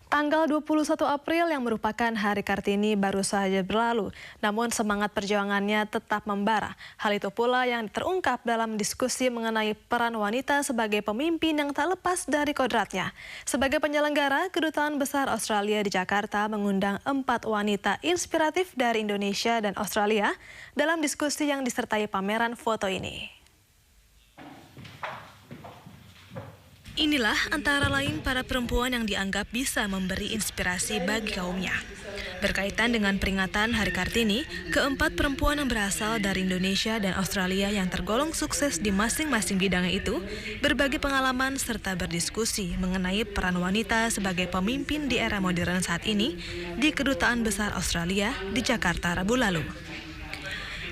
Tanggal 21 April yang merupakan Hari Kartini baru saja berlalu, namun semangat perjuangannya tetap membara. Hal itu pula yang terungkap dalam diskusi mengenai peran wanita sebagai pemimpin yang tak lepas dari kodratnya. Sebagai penyelenggara, Kedutaan Besar Australia di Jakarta mengundang 4 wanita inspiratif dari Indonesia dan Australia dalam diskusi yang disertai pameran foto ini. Inilah antara lain para perempuan yang dianggap bisa memberi inspirasi bagi kaumnya. Berkaitan dengan peringatan Hari Kartini, keempat perempuan yang berasal dari Indonesia dan Australia yang tergolong sukses di masing-masing bidangnya itu berbagi pengalaman serta berdiskusi mengenai peran wanita sebagai pemimpin di era modern saat ini di Kedutaan Besar Australia di Jakarta Rabu lalu.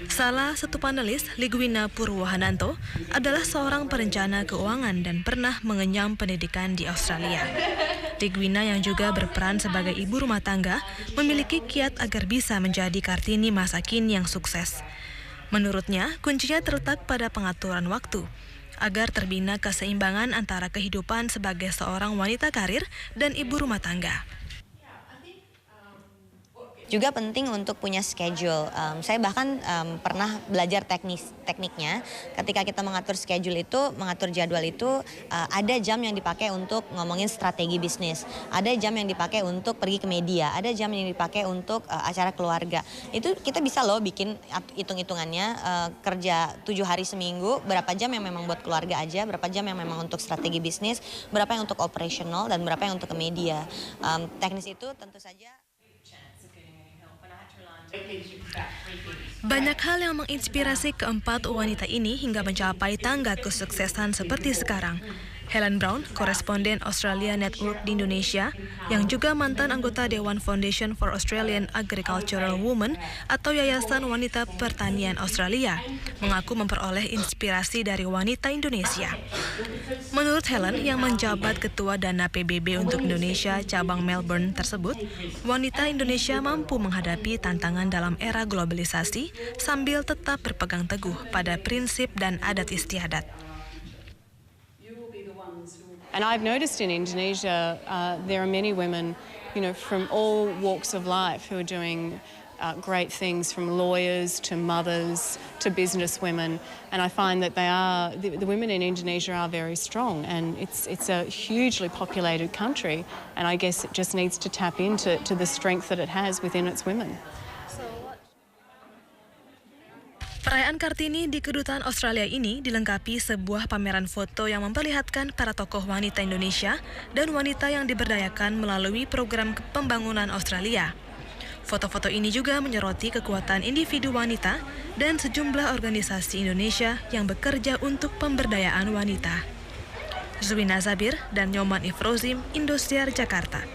Salah satu panelis, Ligwina Purwohananto, adalah seorang perencana keuangan dan pernah mengenyam pendidikan di Australia. Ligwina yang juga berperan sebagai ibu rumah tangga, memiliki kiat agar bisa menjadi Kartini masa kini yang sukses. Menurutnya, kuncinya terletak pada pengaturan waktu, agar terbina keseimbangan antara kehidupan sebagai seorang wanita karir dan ibu rumah tangga. Juga penting untuk punya schedule. Saya bahkan pernah belajar tekniknya. Ketika kita mengatur schedule itu, mengatur jadwal itu, ada jam yang dipakai untuk ngomongin strategi bisnis, ada jam yang dipakai untuk pergi ke media, ada jam yang dipakai untuk acara keluarga. Itu kita bisa loh bikin hitung-hitungannya, kerja 7 hari seminggu, berapa jam yang memang buat keluarga aja, berapa jam yang memang untuk strategi bisnis, berapa yang untuk operasional, dan berapa yang untuk ke media. Teknis itu tentu saja. Banyak hal yang menginspirasi keempat wanita ini hingga mencapai tangga kesuksesan seperti sekarang. Helen Brown, koresponden Australia Network di Indonesia, yang juga mantan anggota Dewan Foundation for Australian Agricultural Women atau Yayasan Wanita Pertanian Australia, mengaku memperoleh inspirasi dari wanita Indonesia. Menurut Helen, yang menjabat Ketua Dana PBB untuk Indonesia cabang Melbourne tersebut, wanita Indonesia mampu menghadapi tantangan dalam era globalisasi sambil tetap berpegang teguh pada prinsip dan adat istiadat. And I've noticed in Indonesia, there are many women, from all walks of life who are doing great things, from lawyers to mothers to business women. And I find that the women in Indonesia are very strong, and it's a hugely populated country. And I guess it just needs to tap into the strength that it has within its women. Perayaan Kartini di Kedutaan Australia ini dilengkapi sebuah pameran foto yang memperlihatkan para tokoh wanita Indonesia dan wanita yang diberdayakan melalui program pembangunan Australia. Foto-foto ini juga menyoroti kekuatan individu wanita dan sejumlah organisasi Indonesia yang bekerja untuk pemberdayaan wanita. Zuwina Zabir dan Nyoman Ifrozim, Indosiar, Jakarta.